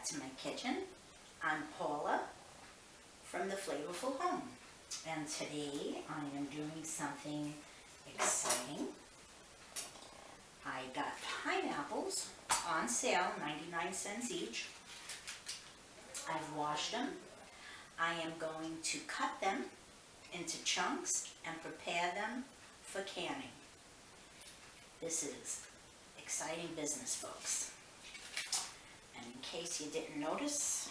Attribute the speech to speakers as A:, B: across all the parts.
A: back to my kitchen. I'm Paula from the Flavorful Home, and today I am doing something exciting. I got pineapples on sale, 99 cents each. I've washed them. I am going to cut them into chunks and prepare them for canning. This is exciting business, folks. And in case you didn't notice,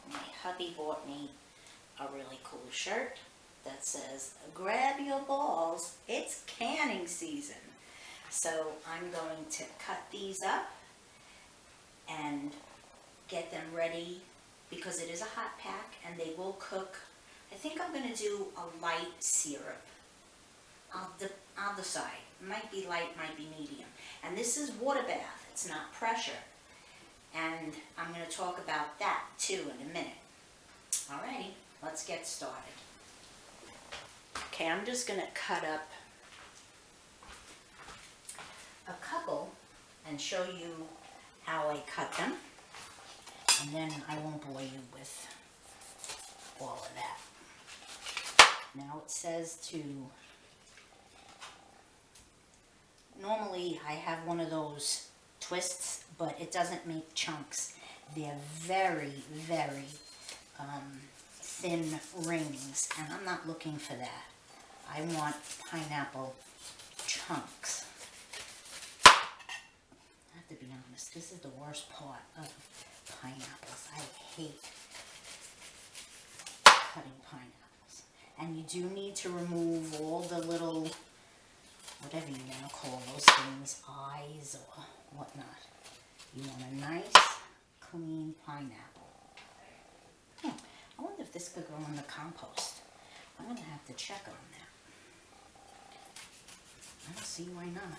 A: my hubby bought me a really cool shirt that says, "Grab your balls, it's canning season." So I'm going to cut these up and get them ready because it is a hot pack and they will cook. I think I'm going to do a light syrup. I'll decide. Might be light, might be medium. And this is water bath. It's not pressure. And I'm going to talk about that too in a minute. Alrighty, let's get started. Okay, I'm just going to cut up a couple and show you how I cut them. And then I won't bore you with all of that. Now it says to... Normally I have one of those twists, but it doesn't make chunks. They're very, very thin rings, and I'm not looking for that. I want pineapple chunks. I have to be honest, this is the worst part of pineapples. I hate cutting pineapples. And you do need to remove all the little, whatever you want to call those things, eyes or whatnot. You want a nice, clean pineapple. I wonder if this could go in the compost. I'm going to have to check on that. I don't see why not.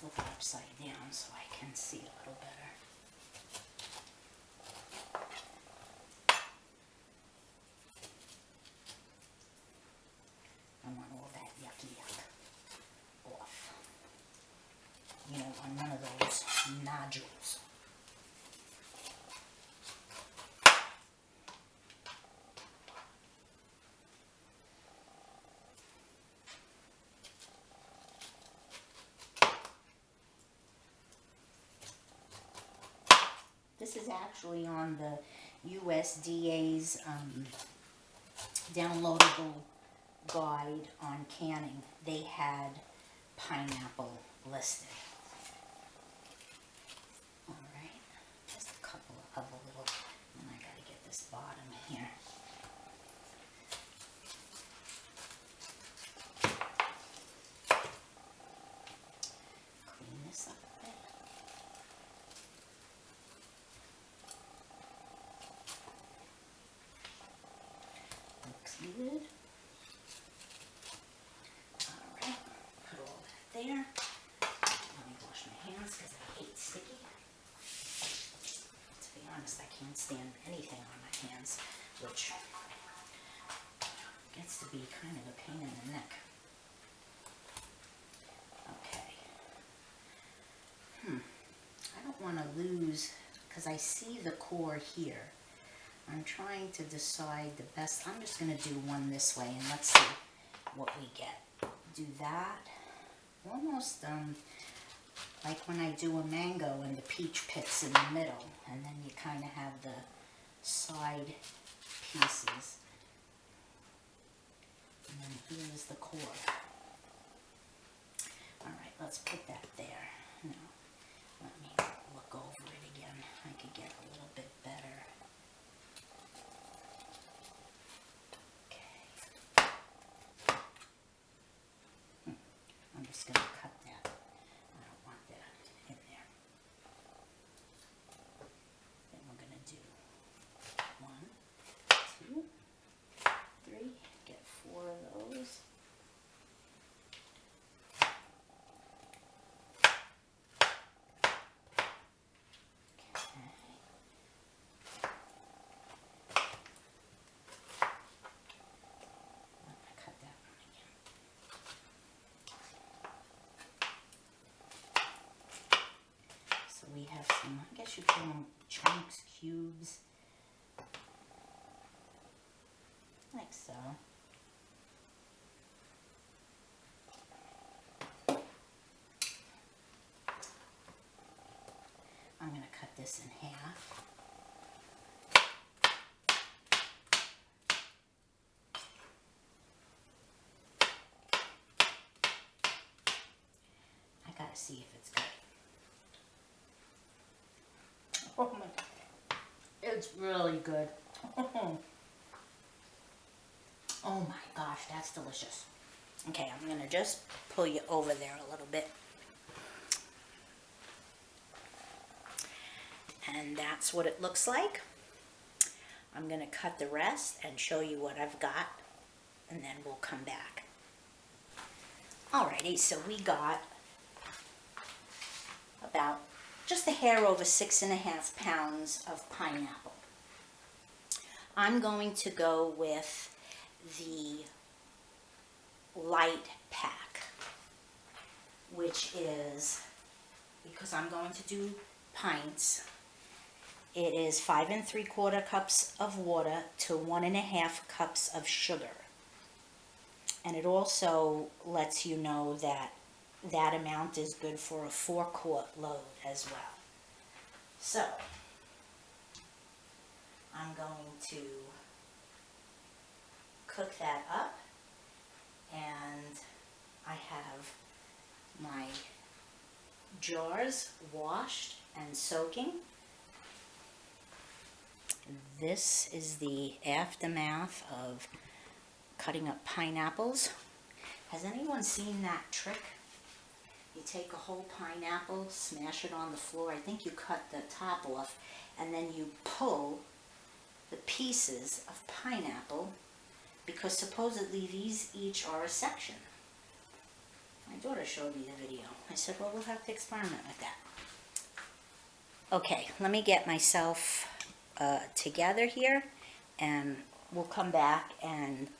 A: Flip it upside down so I can see a little better. I want all that yucky yuck off. You know, on none of those nodules. This is actually on the USDA's downloadable guide on canning. They had pineapple listed. Alright, just a couple of other little, and I gotta get this bottom here. Clean this up a bit. Good. Alright, put all that there. Let me wash my hands because I hate sticky. To be honest, I can't stand anything on my hands, which gets to be kind of a pain in the neck. Okay. I don't want to lose, because I see the core here. I'm trying to decide the best. I'm just going to do one this way and let's see what we get. Do that. Almost like when I do a mango and the peach pits in the middle. And then you kind of have the side pieces. And then here's the core. Alright, let's put that there. Now, let me look over it again. I could get a little bit better. I'm just going to cut that. I don't want that in there. Then we're going to do 1, 2, 3. Get 4 of those. guess you call them chunks, cubes. Like so. I'm going to cut this in half. I got to see if it's good. Oh my God. It's really good. Oh my gosh, that's delicious. Okay, I'm going to just pull you over there a little bit. And that's what it looks like. I'm going to cut the rest and show you what I've got, and then we'll come back. Alrighty, so we got about just a hair over 6.5 pounds of pineapple. I'm going to go with the light pack, which is, because I'm going to do pints, it is 5 3/4 cups of water to 1.5 cups of sugar. And it also lets you know that that amount is good for a 4-quart load as well. So, I'm going to cook that up, and I have my jars washed and soaking. This is the aftermath of cutting up pineapples. Has anyone seen that trick? You take a whole pineapple, smash it on the floor. I think you cut the top off, and then you pull the pieces of pineapple, because supposedly these each are a section. My daughter showed me the video. I said, well, we'll have to experiment with that. Okay, let me get myself together here, and we'll come back and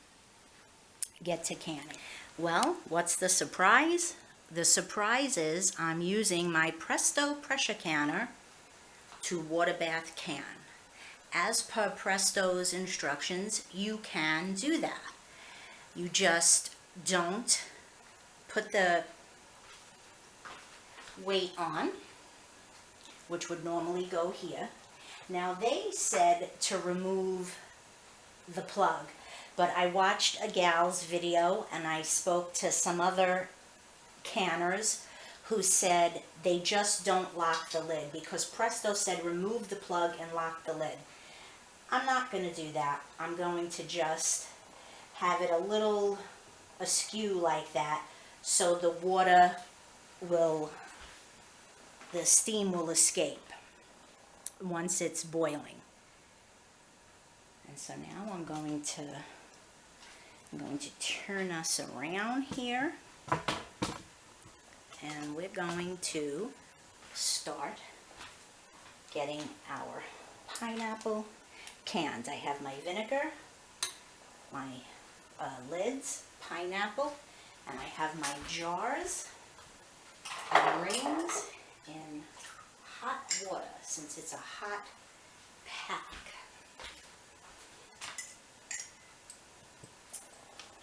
A: get to canning. Well, what's the surprise? The surprise is I'm using my Presto pressure canner to water bath can. As per Presto's instructions, you can do that. You just don't put the weight on, which would normally go here. Now, they said to remove the plug, but I watched a gal's video and I spoke to some other canners who said they just don't lock the lid, because Presto said remove the plug and lock the lid. I'm not going to do that. I'm going to just have it a little askew like that, so the water will, the steam will escape once it's boiling. And so now I'm going to turn us around here, and we're going to start getting our pineapple canned. I have my vinegar, my lids, pineapple, and I have my jars and rings in hot water, since it's a hot pack.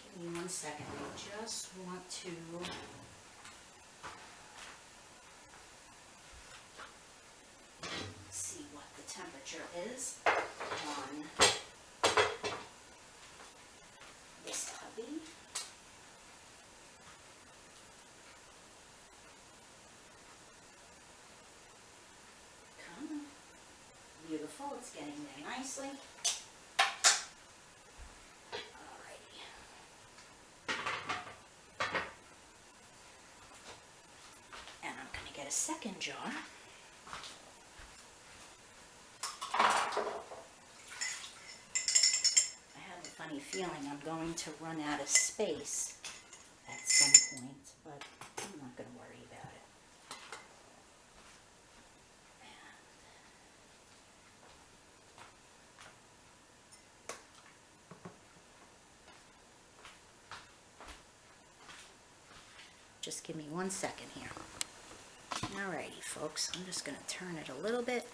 A: Give me 1 second. I just want to see what the temperature is on this hubby. Come on. Beautiful. It's getting there nicely. Alrighty. And I'm going to get a second jar. Funny feeling I'm going to run out of space at some point, but I'm not going to worry about it. Just give me 1 second here. Alrighty, folks, I'm just going to turn it a little bit.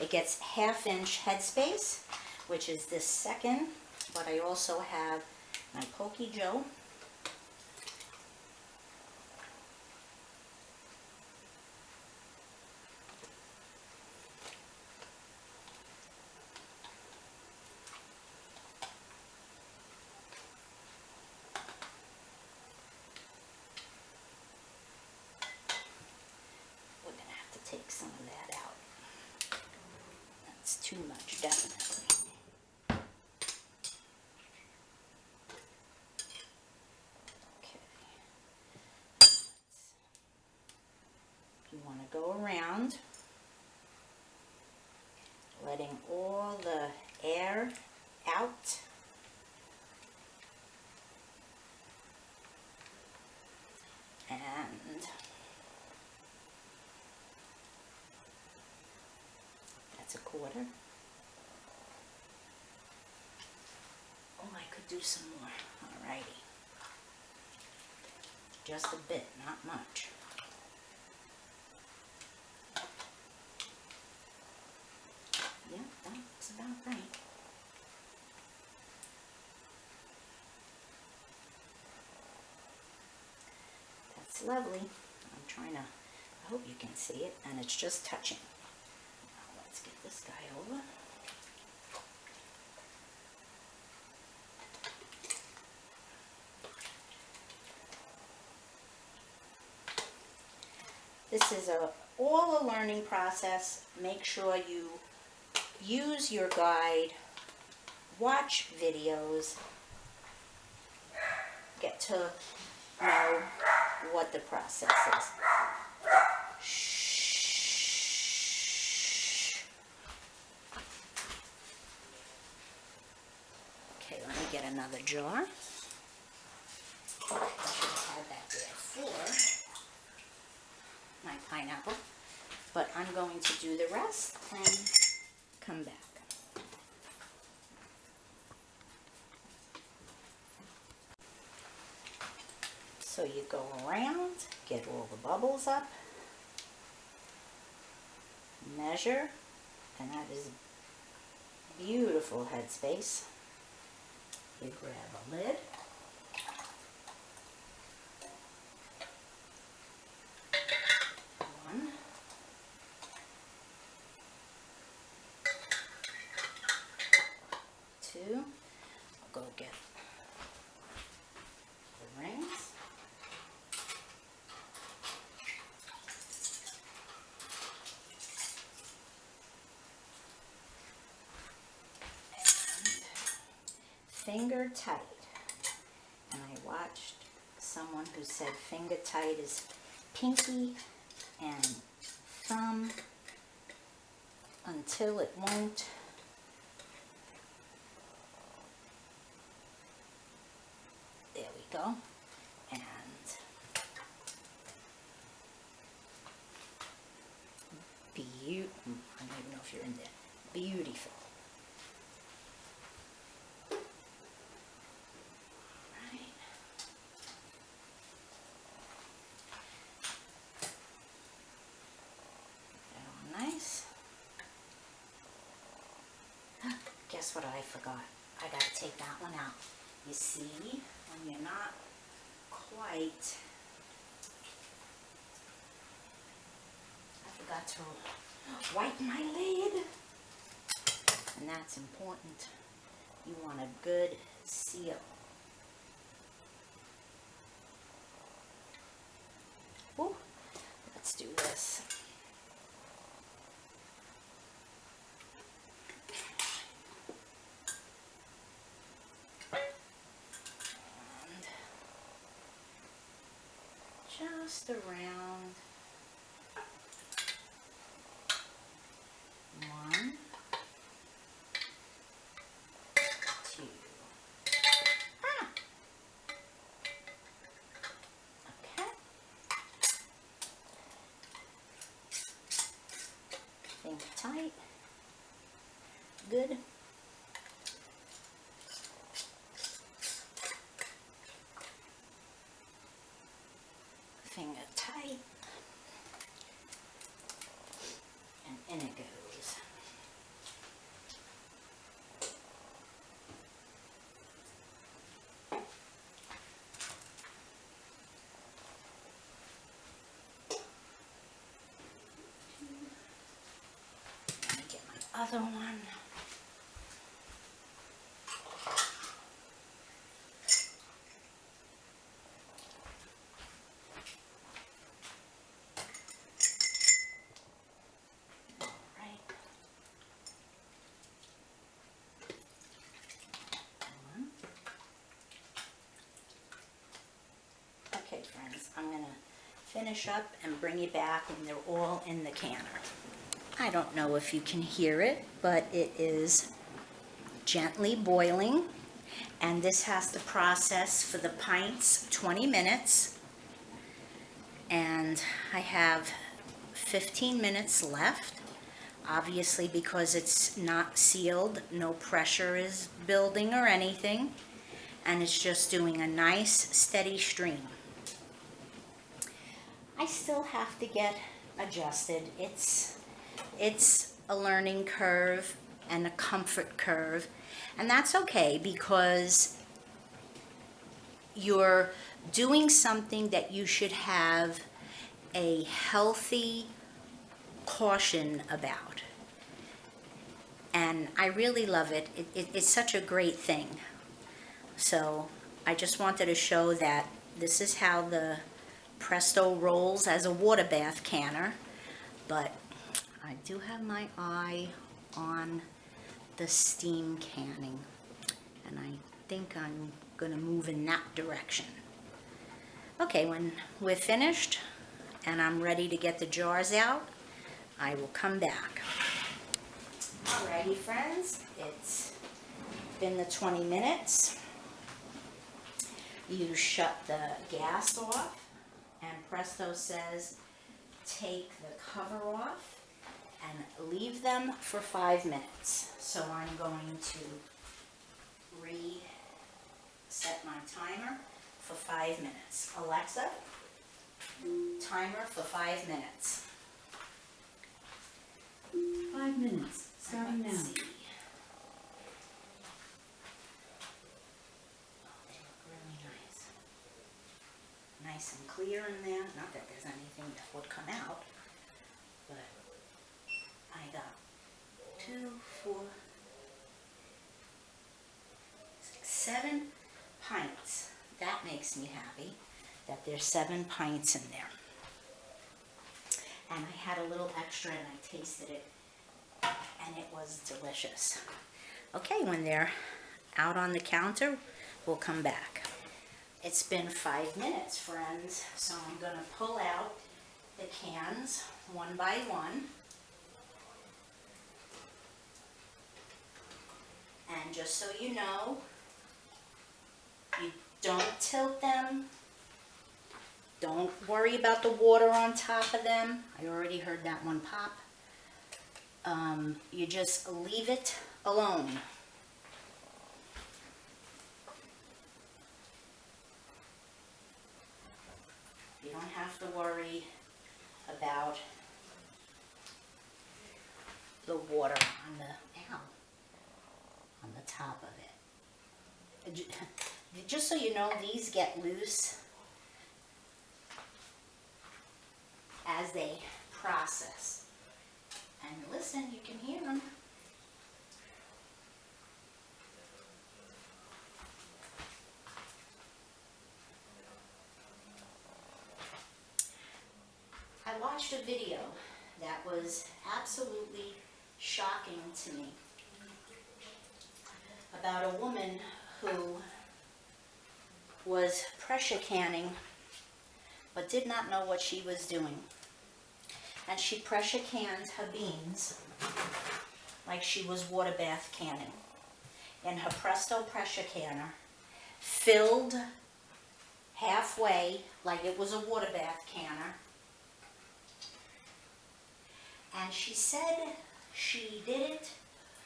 A: It gets 1/2 inch headspace, which is this second, but I also have my Pokey Joe. Take some of that out. That's too much, definitely. Okay. You want to go around, letting all the air out. And that's 1/4. Oh, I could do some more. Alrighty. Just a bit, not much. Yeah, that's about right. That's lovely. I'm trying to, I hope you can see it, and it's just touching. Now let's get this guy over. This is all a learning process. Make sure you use your guide, watch videos, get to know what the process is. Shh. Okay, let me get another jar. I should have had that there for my pineapple, but I'm going to do the rest and come back. So you go around, get all the bubbles up, measure, and that is beautiful headspace. You grab a lid. One. Two. I'll go get the rings. Finger tight, and I watched someone who said finger tight is pinky and thumb until it won't. There we go. And beautiful. I don't even know if you're in there. Beautiful. Guess what I forgot? I gotta take that one out. You see, when you're not quite, I forgot to wipe my lid. And that's important. You want a good seal. Ooh, let's do this. Just around 1, 2. Okay. Finger tight. Good. Finger tight. other one. Okay, friends, I'm going to finish up and bring you back when they're all in the canner. I don't know if you can hear it, but it is gently boiling, and this has to process for the pints 20 minutes, and I have 15 minutes left. Obviously, because it's not sealed, no pressure is building or anything, and it's just doing a nice steady stream. I still have to get adjusted. It's a learning curve and a comfort curve, and that's okay because you're doing something that you should have a healthy caution about. And I really love it. It's such a great thing. So I just wanted to show that this is how the Presto rolls as a water bath canner, but I do have my eye on the steam canning, and I think I'm going to move in that direction. Okay, when we're finished and I'm ready to get the jars out, I will come back. Alrighty, friends, it's been the 20 minutes. You shut the gas off, and Presto says take the cover off and leave them for 5 minutes. So I'm going to reset my timer for 5 minutes. Alexa, timer for 5 minutes.
B: 5 minutes, starting now.
A: See. Oh, they look really nice. Nice and clear in there. Not that there's anything that would come out, but I got 2, 4, 6, 7 pints. That makes me happy that there's 7 pints in there. And I had a little extra and I tasted it, and it was delicious. Okay, when they're out on the counter, we'll come back. It's been 5 minutes, friends, so I'm going to pull out the cans one by one. And just so you know, you don't tilt them. Don't worry about the water on top of them. I already heard that one pop. You just leave it alone. You don't have to worry about the water on the top of it. Just so you know, these get loose as they process. And listen, you can hear them. I watched a video that was absolutely shocking to me about a woman who was pressure canning but did not know what she was doing. And she pressure canned her beans like she was water bath canning in her Presto pressure canner, filled halfway like it was a water bath canner. And she said she did it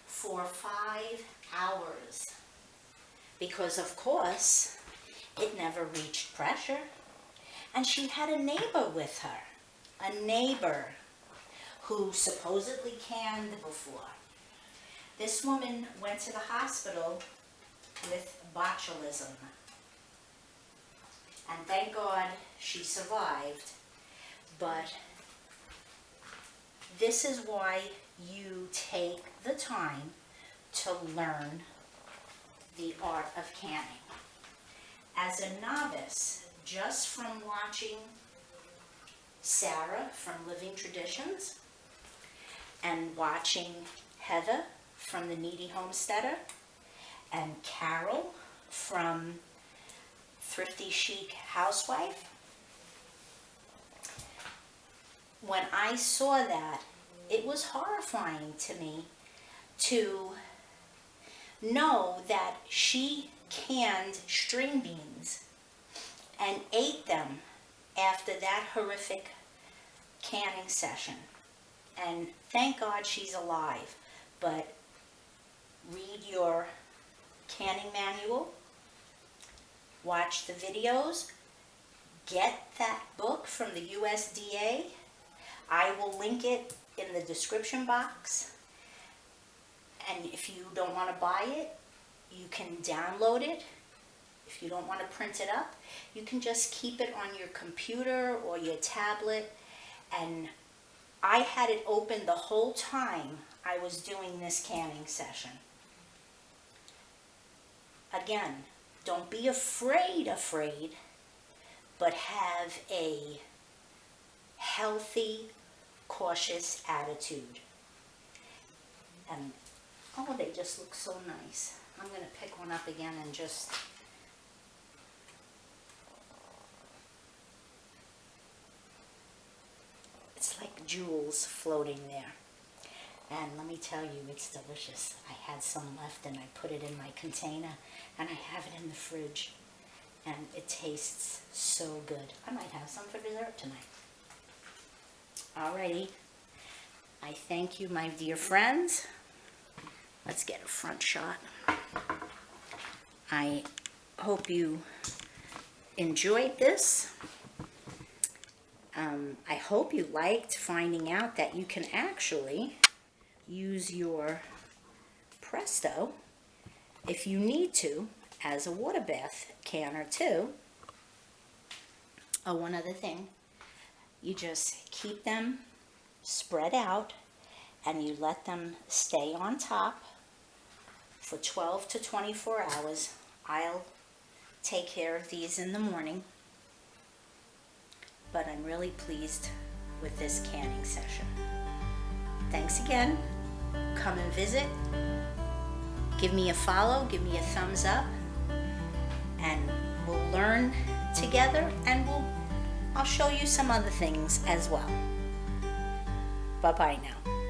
A: for 5 hours because, of course, it never reached pressure. And she had a neighbor with her. A neighbor who supposedly canned before. This woman went to the hospital with botulism. And thank God she survived. But this is why you take the time to learn the art of canning. As a novice, just from watching Sarah from Living Traditions and watching Heather from The Needy Homesteader and Carol from Thrifty Chic Housewife, when I saw that, it was horrifying to me to know that she canned string beans and ate them after that horrific canning session. And thank God she's alive, but read your canning manual, watch the videos, get that book from the USDA. I will link it in the description box. And if you don't want to buy it, you can download it. If you don't want to print it up, you can just keep it on your computer or your tablet. And I had it open the whole time I was doing this canning session. Again, don't be afraid, but have a healthy, cautious attitude. And oh, they just look so nice. I'm going to pick one up again and just... It's like jewels floating there. And let me tell you, it's delicious. I had some left and I put it in my container and I have it in the fridge. And it tastes so good. I might have some for dessert tonight. Alrighty. I thank you, my dear friends. Let's get a front shot. I hope you enjoyed this. I hope you liked finding out that you can actually use your Presto if you need to as a water bath canner too. Oh, one other thing. You just keep them spread out and you let them stay on top for 12 to 24 hours. I'll take care of these in the morning. But I'm really pleased with this canning session. Thanks again. Come and visit. Give me a follow, give me a thumbs up, and we'll learn together, and I'll show you some other things as well. Bye-bye now.